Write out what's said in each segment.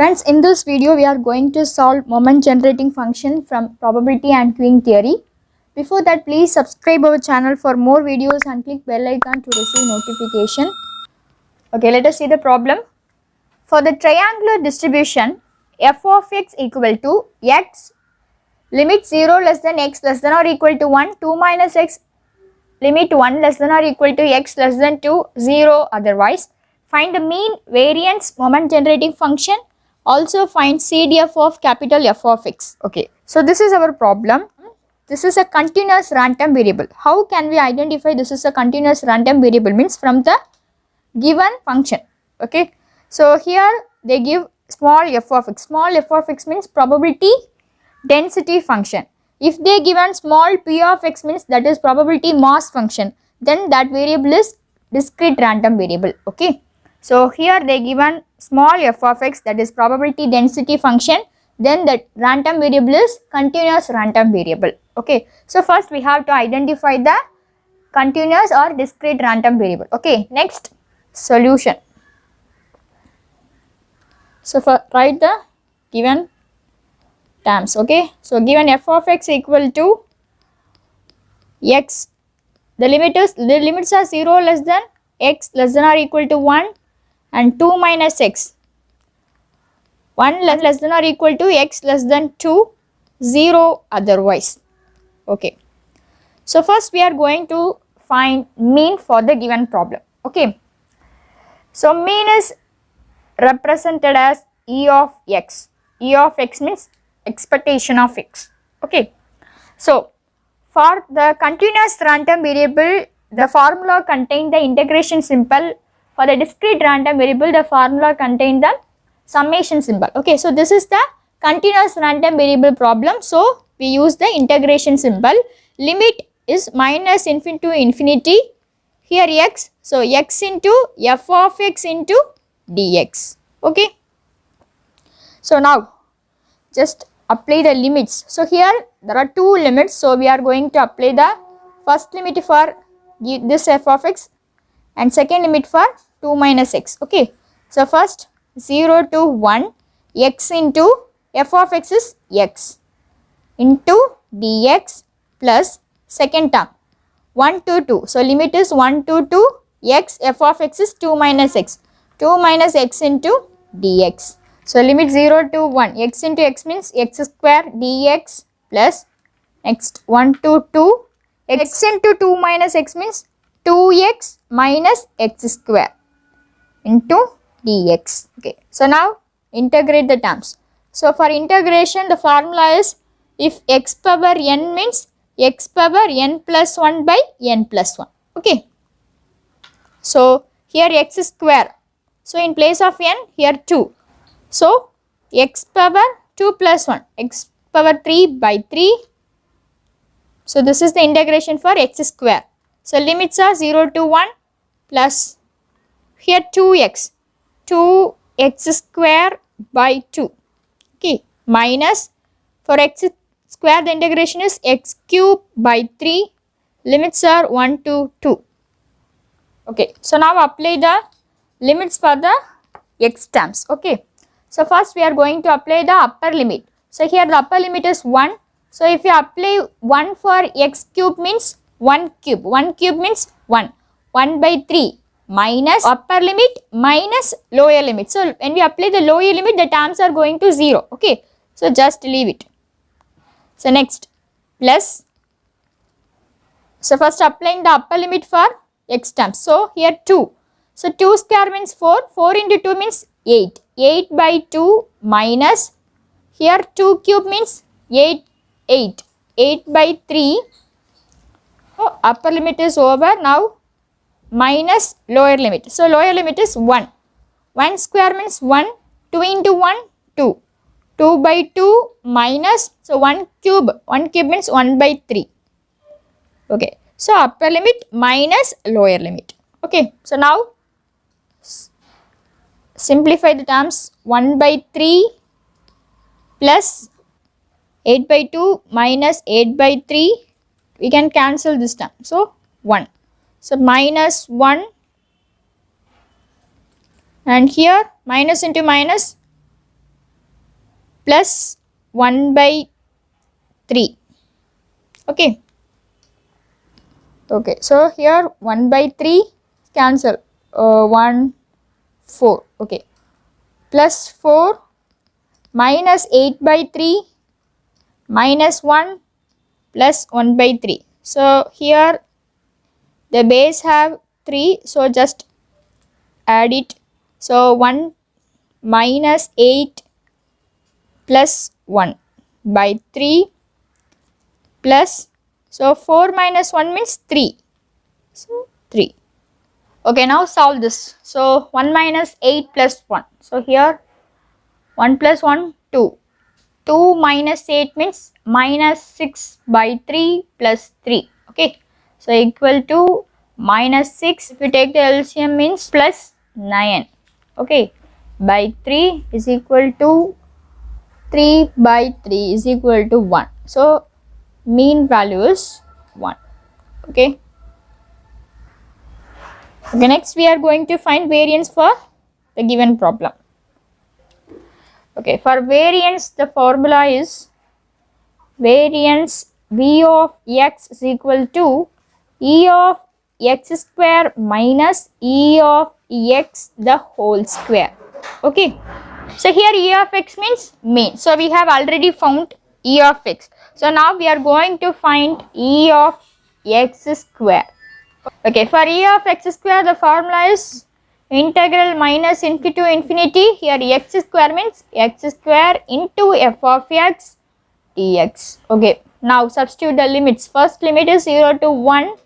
Friends, in this video we are going to solve moment generating function from probability and queuing theory. Before that, please subscribe our channel for more videos and click bell icon to receive notification. Okay, let us see the problem. For the triangular distribution f of x equal to x limit 0 less than x less than or equal to 1, 2 minus x limit 1 less than or equal to x less than 2, 0 otherwise. Find the mean variance moment generating function. Also find CDF of capital F of x. Okay, so this is our problem. This is a continuous random variable. How can we identify this is a continuous random variable? Means from the given function. Okay, so here they give small f of x. Small f of x means probability density function. If they given small p of x means that is probability mass function, then that variable is discrete random variable. Okay, so here they given small f of x, that is probability density function, then that random variable is continuous random variable. Okay, so first we have to identify the continuous or discrete random variable. Okay, next solution. So for write the given terms. Okay, so given f of x equal to x, the limits are 0 less than x less than or equal to 1 and 2 minus x, 1 less than or equal to x less than 2, 0 otherwise. Okay, so first we are going to find mean for the given problem. Okay, so mean is represented as E of x. E of x means expectation of x. Okay, so for the continuous random variable, the formula contain the integration symbol. For the discrete random variable, the formula contain the summation symbol. Okay, so this is the continuous random variable problem. So we use the integration symbol. Limit is minus infinity to infinity. Here x, so x into f of x into dx. Okay, so now just apply the limits. So here there are two limits, so we are going to apply the first limit for this f of x and second limit for 2 minus x. Okay, so first 0 to 1, x into f of x is x into dx plus second term 1 to 2. So limit is 1 to 2, x f of x is 2 minus x, 2 minus x into dx. So limit 0 to 1, x into x means x square dx plus next 1 to 2, x into 2 minus x means 2x minus x square into dx. Okay, so now integrate the terms. So for integration the formula is if x power n means x power n plus 1 by n plus 1. Okay, so here x square, so in place of n here 2, so x power 2 plus 1, x power 3 by 3. So this is the integration for x square. So limits are 0 to 1 plus here 2x, 2x square by 2. Okay, minus for x square the integration is x cube by 3. Limits are 1 to 2. Okay, so now apply the limits for the x terms. Okay, so first we are going to apply the upper limit. So here the upper limit is 1. So if you apply 1 for x cube means 1 cube. 1 cube means 1. 1 by 3 minus upper limit minus lower limit. So when we apply the lower limit, the terms are going to 0. Okay, so just leave it. So next plus. So first applying the upper limit for x terms. So here 2. So 2 square means 4. 4 into 2 means 8. 8 by 2 minus here 2 cube means 8. 8 by 3. So upper limit is over. Now minus lower limit. So lower limit is 1. 1 square means 1. 2 into 1, 2. 2 by 2 minus, so 1 cube. 1 cube means 1 by 3. Okay, so upper limit minus lower limit. Okay, so now simplify the terms. 1 by 3 plus 8 by 2 minus 8 by 3. We can cancel this term. So 1. So minus 1 and here minus into minus plus 1 by 3. Okay. Okay, so here 1 by 3 cancel. 1, 4. Okay. Plus 4 minus 8 by 3 minus 1 plus 1 by 3. So here the base have 3, so just add it. So 1 minus 8 plus 1 by 3 plus, so 4 minus 1 means 3. So 3. Okay, now solve this. So 1 minus 8 plus 1. So here 1 plus 1, 2. 2 minus 8 means minus 6 by 3 plus 3. Okay. So equal to minus 6. If you take the LCM means plus 9. Okay. By 3 is equal to 3 by 3 is equal to 1. So mean value is 1. Okay. Okay, next we are going to find variance for the given problem. Okay, for variance the formula is variance V of x is equal to E of x square minus E of x the whole square. Okay, so here E of x means mean. So we have already found E of x. So now we are going to find E of x square. Okay, for E of x square the formula is integral minus infinity to infinity. Here x square means x square into f of x dx. Okay, now substitute the limits. First limit is 0 to 1.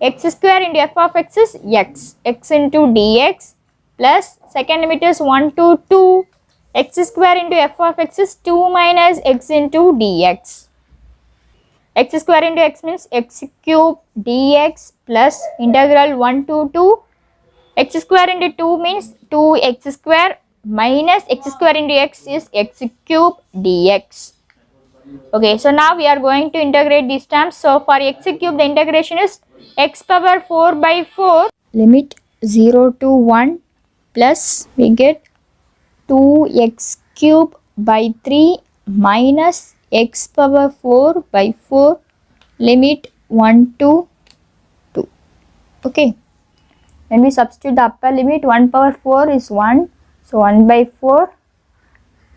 X square into f of x is x. X into dx plus second limit is 1 to 2. X square into f of x is 2 minus x into dx. X square into x means x cube dx plus integral 1 to 2. X square into 2 means 2x square minus x square into x is x cube dx. Okay, so now we are going to integrate these terms. So for x cube the integration is x power 4 by 4. Limit 0 to 1 plus we get 2x cube by 3 minus x power 4 by 4 limit 1 to 2. Okay, when we substitute the upper limit 1 power 4 is 1, so 1 by 4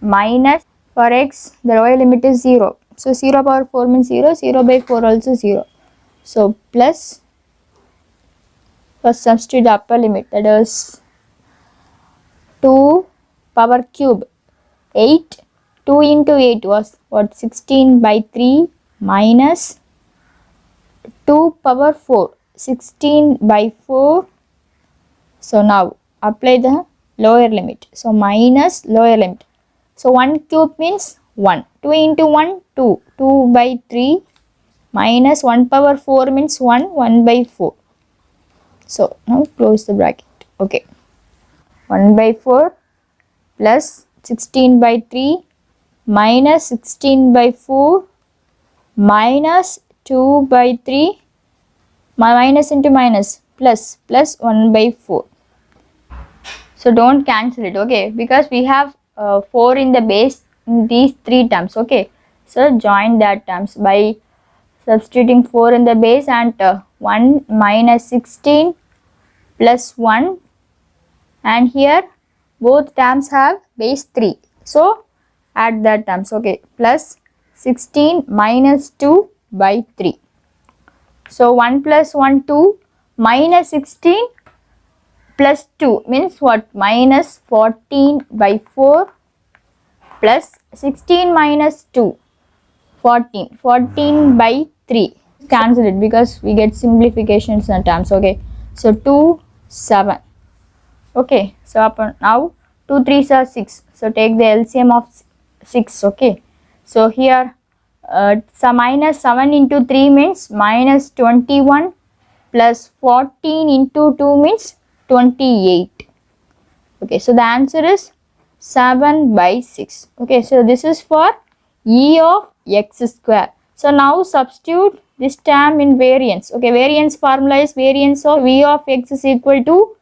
minus, for x the lower limit is 0, so 0 power 4 means 0, 0 by 4 also 0, so plus, first substitute the upper limit, that is 2 power cube 8, 2 into 8 was what, 16 by 3 minus 2 power 4, 16 by 4. So now apply the lower limit, so minus lower limit, so 1 cube means 1, 2 into 1 2, 2 by 3 minus 1 power 4 means 1, 1 by 4. So now close the bracket. Okay, 1 by 4 plus 16 by 3 minus 16 by 4 minus 2 by 3, minus into minus plus, plus 1 by 4. So don't cancel it, okay, because we have 4 in the base in these 3 terms. Okay, so join that terms by substituting 4 in the base and 1 minus 16 plus 1, and here both terms have base 3, so add that terms. Okay, plus 16 minus 2 by 3, so 1 plus 1 2 minus 16 plus 2 means what, minus 14 by 4 plus 16 minus 2 14, 14 by 3, cancel it because we get simplifications in terms. Okay, so 2 7. Okay, so now 2 3s are 6, so take the LCM of 6. Okay, so here so minus 7 into 3 means minus 21 plus 14 into 2 means 28. Okay, so the answer is 7 by 6. Okay, so this is for E of x square. So now substitute this term in variance. Okay, variance formula is variance of V of x is equal to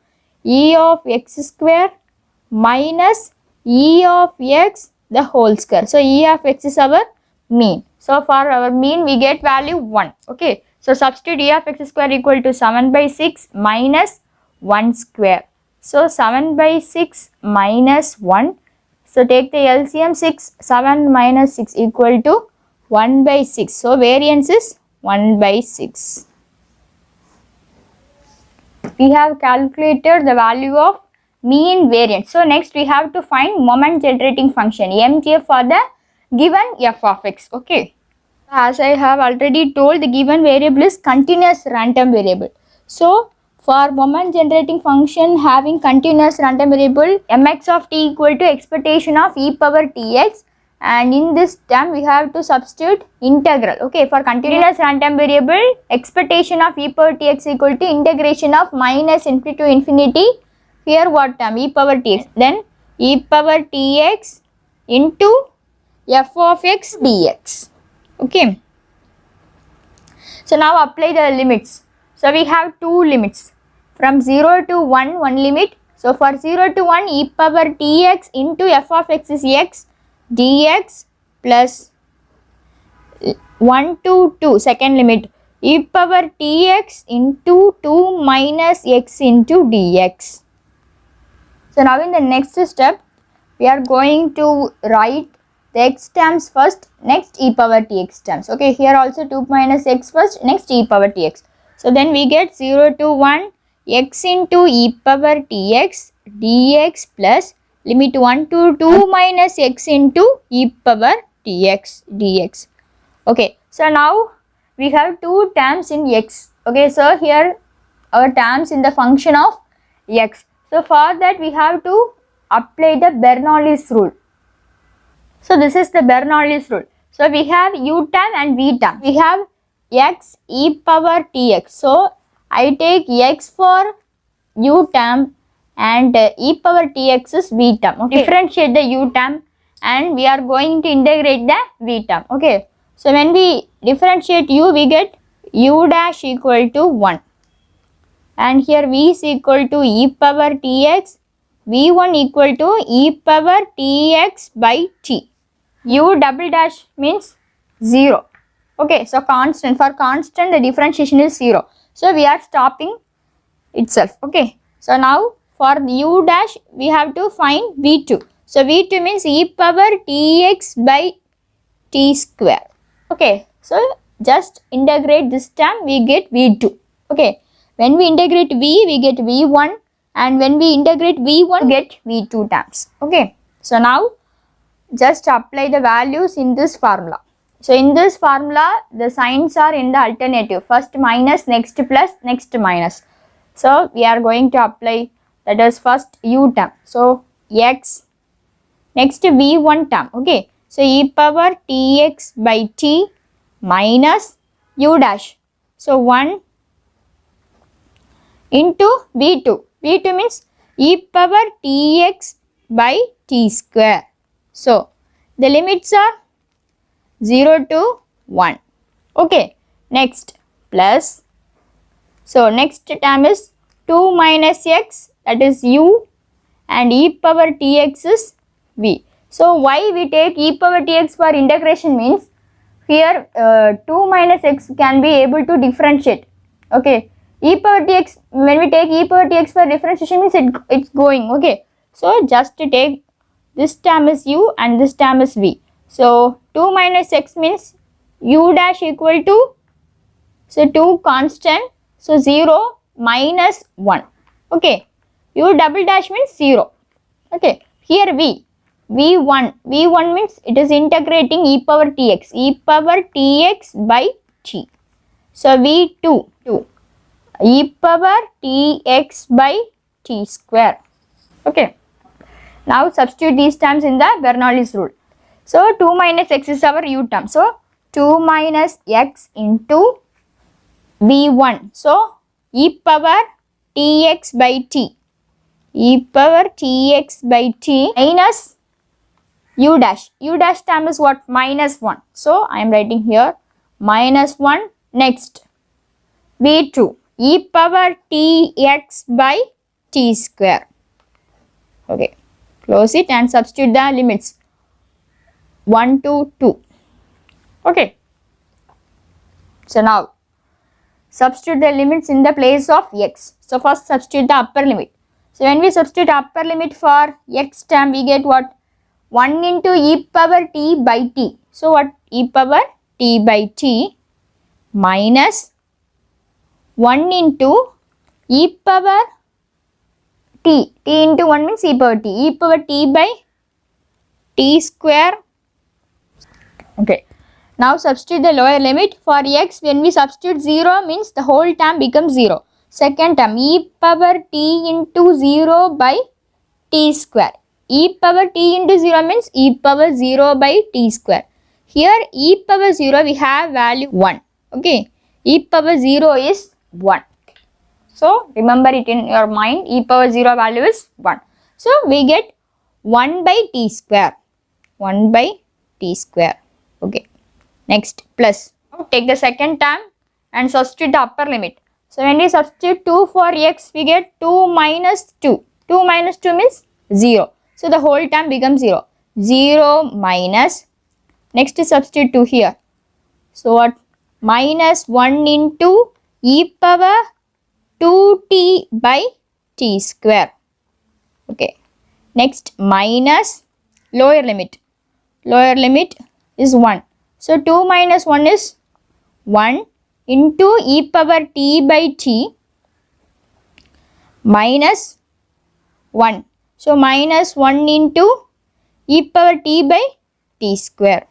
E of x square minus E of x the whole square. So E of x is our mean. So for our mean we get value 1. Okay. So substitute E of x square equal to 7 by 6 minus 1 square. So 7 by 6 minus 1. So take the LCM 6. 7 minus 6 equal to 1 by 6. So variance is 1 by 6. We have calculated the value of mean variance. So next we have to find moment generating function MGF for the given f of x. Okay. As I have already told, the given variable is continuous random variable. So for moment generating function having continuous random variable, mx of t equal to expectation of e power tx, and in this term we have to substitute integral. Okay, for continuous random variable, expectation of e power tx equal to integration of minus infinity to infinity. Here what term? E power tx. Then e power tx into f of x dx. Okay. So now apply the limits. So we have two limits. From 0 to 1, one limit. So for 0 to 1, e power tx into f of x is x dx plus 1 to 2, second limit, e power tx into 2 minus x into dx. So now in the next step, we are going to write the x terms first, next e power tx terms. Okay, here also 2 minus x first, next e power tx. So then we get 0 to 1 x into e power tx dx plus limit 1 to 2 minus x into e power tx dx. Okay, so now we have two terms in x. Okay, so here our terms in the function of x. So for that we have to apply the Bernoulli's rule. So this is the Bernoulli's rule. So we have u term and v term. We have x e power tx. So I take x for u term and e power tx is v term. Okay. Differentiate the u term and we are going to integrate the v term. Okay. So when we differentiate u, we get u dash equal to 1. And here v is equal to e power tx, v1 equal to e power tx by t. U double dash means 0. Okay, so constant, for constant the differentiation is 0. So we are stopping itself. Okay, so now for u dash we have to find v2. So v2 means e power tx by t square. Okay, so just integrate this term, we get v2. Okay, when we integrate v, we get v1, and when we integrate v1, we get v2 terms. Okay, so now just apply the values in this formula. So in this formula, the signs are in the alternative. First minus, next plus, next minus. So we are going to apply, that is first u term. So x, next v1 term. Okay. So e power tx by t minus u dash. So 1 into v2. v2 means e power tx by t square. So the limits are 0 to 1. Okay. Next plus. So next term is 2 minus x, that is u, and e power tx is v. So why we take e power tx for integration means here 2 minus x can be able to differentiate. Okay. E power tx, when we take e power tx for differentiation means it's going. Okay. So just to take this term is u and this term is v. So 2 minus x means u dash equal to, so 2 constant, so 0 minus 1. Okay. U double dash means 0. Okay. Here v, v1 means it is integrating e power tx by t. So v2 e power tx by t square. Okay. Now substitute these terms in the Bernoulli's rule. So 2 minus x is our u term. So 2 minus x into v1. So e power tx by t. E power tx by t minus u dash. U dash term is what? Minus 1. So I am writing here minus 1. Next v2 e power tx by t square. Okay. Close it and substitute the limits. 1 to 2. Okay. So now substitute the limits in the place of x. So first substitute the upper limit. So when we substitute upper limit for x term, we get what? 1 into e power t by t. So what? E power t by t minus 1 into e power t. T into 1 means e power t. E power t by t square. Okay. Now substitute the lower limit for x. When we substitute 0 means the whole term becomes 0. Second term, e power t into 0 by t square. E power t into 0 means e power 0 by t square. Here e power 0 we have value 1. Okay. E power 0 is 1. So remember it in your mind, e power 0 value is 1. So we get 1 by t square. 1 by t square. Okay. Next plus. Take the second term and substitute the upper limit. So when we substitute 2 for x, we get 2 minus 2. 2 minus 2 means 0. So the whole term becomes 0. 0 minus, next substitute 2 here. So what? Minus 1 into e power 2t by t square. Okay. Next minus lower limit. Lower limit is 1. So 2 minus 1 is 1 into e power t by t minus 1. So minus 1 into e power t by t square.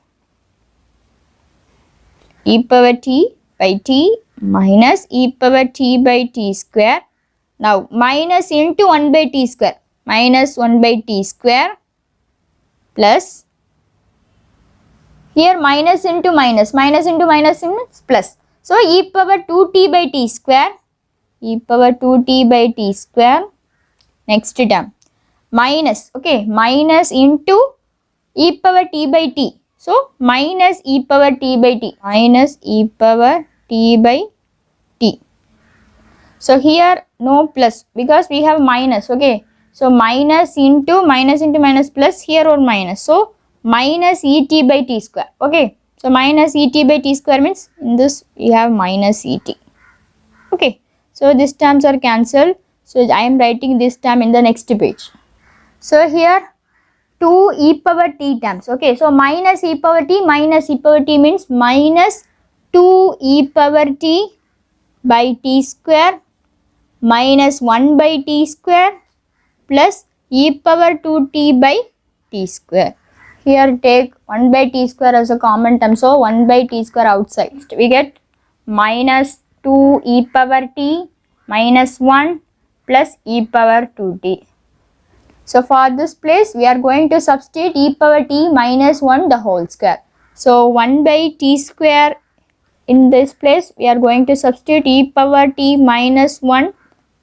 E power t by t minus e power t by t square. Now minus into 1 by t square. Minus 1 by t square plus, here minus into minus means plus. So e power 2t by t square, e power 2t by t square, next term, minus, okay, minus into e power t by t. So minus e power t by t, minus e power t by t. So here no plus because we have minus, okay. So minus into minus plus, here or minus. So minus et by t square. Okay. So minus et by t square means in this we have minus et. Okay. So these terms are cancelled. So I am writing this term in the next page. So here 2 e power t terms. Okay. So minus e power t means minus 2 e power t by t square minus 1 by t square plus e power 2t by t square. Here take 1 by t square as a common term. So 1 by t square outside. We get minus 2 e power t minus 1 plus e power 2t. So for this place we are going to substitute e power t minus 1 the whole square. So 1 by t square, in this place we are going to substitute e power t minus 1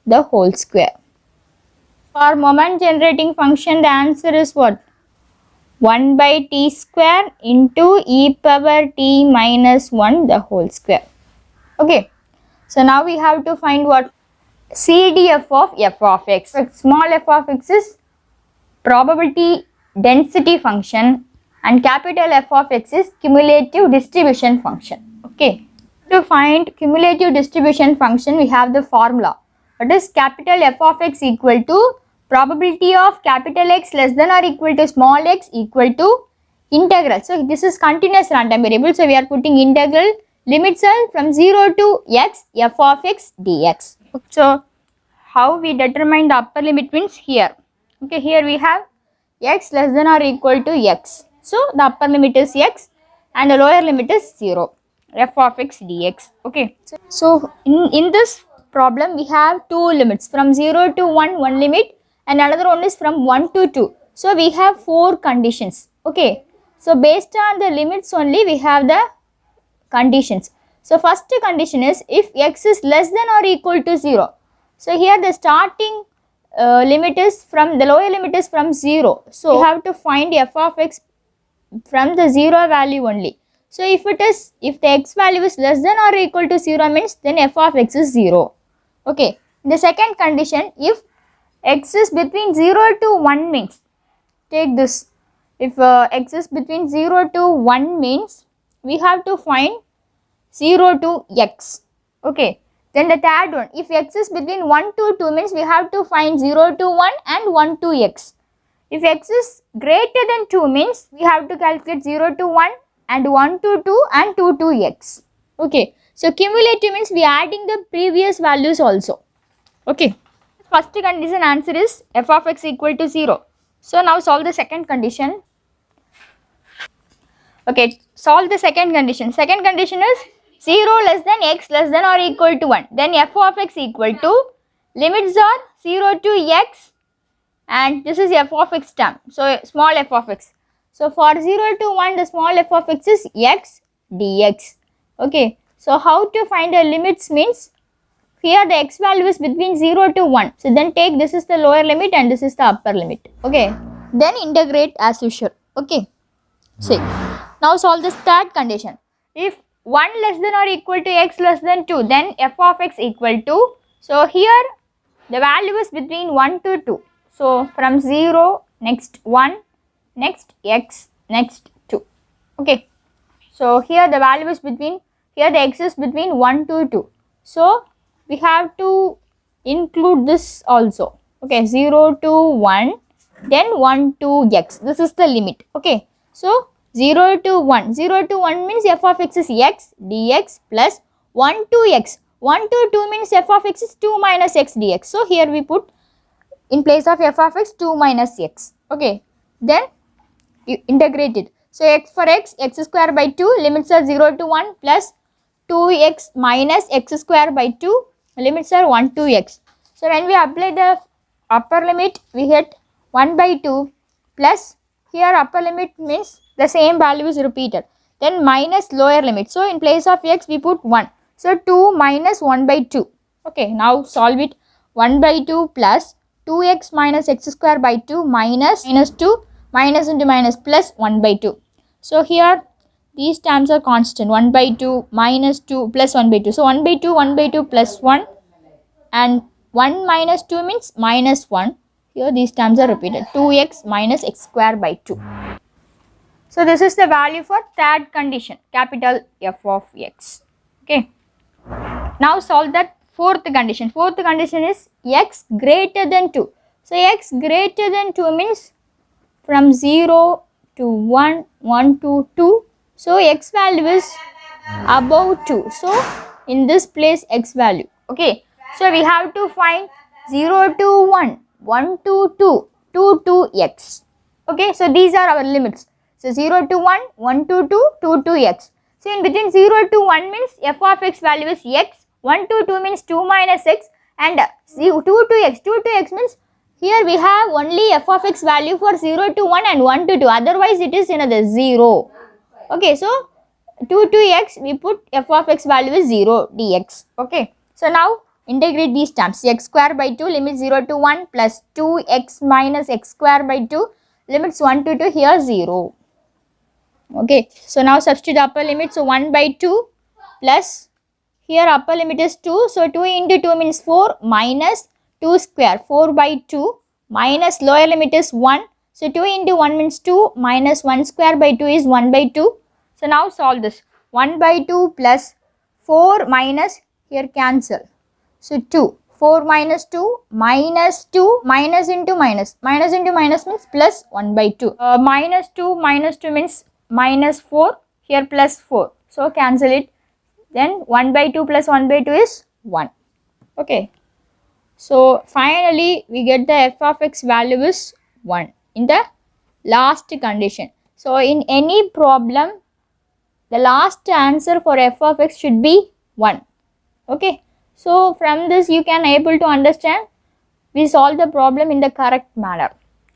the whole square. For moment generating function, the answer is what? 1 by t square into e power t minus 1 the whole square. Okay. So now we have to find what? CDF of f of x. Small f of x is probability density function and capital F of x is cumulative distribution function. Okay. To find cumulative distribution function, we have the formula. What is capital F of x equal to probability of capital X less than or equal to small x equal to integral. So this is continuous random variable. So we are putting integral limits are from 0 to x f of x dx. So how we determine the upper limit means here. Okay, here we have x less than or equal to x. So the upper limit is x and the lower limit is 0. F of x dx. Okay. So in this problem we have two limits, from 0 to 1 one limit and another one is from 1 to 2. So we have 4 conditions. Okay. So based on the limits only we have the conditions. So first condition is if x is less than or equal to 0. So here the starting limit is from, the lower limit is from 0. So we have to find f of x from the 0 value only. So if the x value is less than or equal to 0 means then f of x is 0. Okay. The second condition, if x is between 0 to 1 means, take this, if x is between 0 to 1 means we have to find 0 to x. Okay. Then the third one, if x is between 1 to 2 means we have to find 0 to 1 and 1 to x. If x is greater than 2 means we have to calculate 0 to 1 and 1 to 2 and 2 to x. Okay. So cumulative means we are adding the previous values also. Okay. First condition answer is f of x equal to 0. So now solve the second condition. Okay, solve the second condition. Second condition is 0 less than x less than or equal to 1. Then f of x equal to limits are 0 to x and this is f of x term. So small f of x. So for 0 to 1 the small f of x is x dx. Okay. So how to find the limits means here the x value is between 0 to 1. So then take this is the lower limit and this is the upper limit. Okay. Then integrate as usual. Okay. See. Now solve this third condition. If 1 less than or equal to x less than 2 then f of x equal to. So here the value is between 1 to 2. So from 0 next 1 next x next 2. Okay. So here the value is between, here the x is between 1 to 2. So we have to include this also. Okay, 0 to 1 then 1 to x. This is the limit. Okay. So 0 to 1. 0 to 1 means f of x is x dx plus 1 to x. 1 to 2 means f of x is 2 minus x dx. So here we put in place of f of x 2 minus x. Okay. Then you integrate it. So x for x square by 2 limits are 0 to 1 plus 2x minus x square by 2 limits are 1 to x. So when we apply the upper limit we get 1 by 2 plus here upper limit means the same value is repeated. Then minus lower limit. So in place of x we put 1. So 2 minus 1 by 2. Okay. Now solve it. 1 by 2 plus 2x minus x square by 2 minus 2 minus into minus plus 1 by 2. So here these terms are constant. 1 by 2 minus 2 plus 1 by 2. So 1 by 2 plus 1 and 1 minus 2 means minus 1. Here these terms are repeated. 2x minus x square by 2. So this is the value for third condition, capital F of x. Okay. Now solve that fourth condition. Fourth condition is x greater than 2. So x greater than 2 means from 0 to 1, 1 to 2. So x value is above 2. So in this place x value. Okay. So we have to find 0 to 1, 1 to 2, 2 to x. Okay. So these are our limits. So 0 to 1, 1 to 2, 2 to x. So in between 0 to 1 means f of x value is x, 1 to 2 means 2 minus x and 2 to x. 2 to x means here we have only f of x value for 0 to 1 and 1 to 2. Otherwise it is another 0. Okay. So 2 to x we put f of x value is 0 dx. Okay. So now integrate these terms. X square by 2 limits 0 to 1 plus 2x minus x square by 2 limits 1 to 2 here 0. Okay. So now substitute upper limit. So 1 by 2 plus here upper limit is 2. So 2 into 2 means 4 minus 2 square 4 by 2 minus lower limit is 1. So 2 into 1 means 2 minus 1 square by 2 is 1 by 2. So now solve this. 1 by 2 plus 4 minus here cancel. So 2. 4 minus 2 minus 2 minus into minus. Minus into minus means plus 1 by 2. Minus 2 means minus 4. Here plus 4. So cancel it. Then 1 by 2 plus 1 by 2 is 1. Okay. So finally we get the f of x value is 1 in the last condition. So in any problem the last answer for f of x should be 1. Okay. So from this you can able to understand we solve the problem in the correct manner.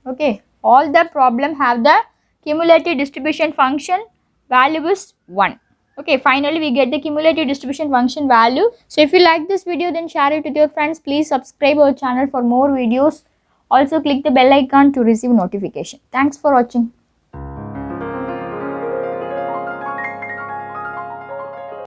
Okay. All the problem have the cumulative distribution function value is 1. Okay, finally we get the cumulative distribution function value. So if you like this video then share it with your friends. Please subscribe our channel for more videos. Also click the bell icon to receive notification. Thanks for watching.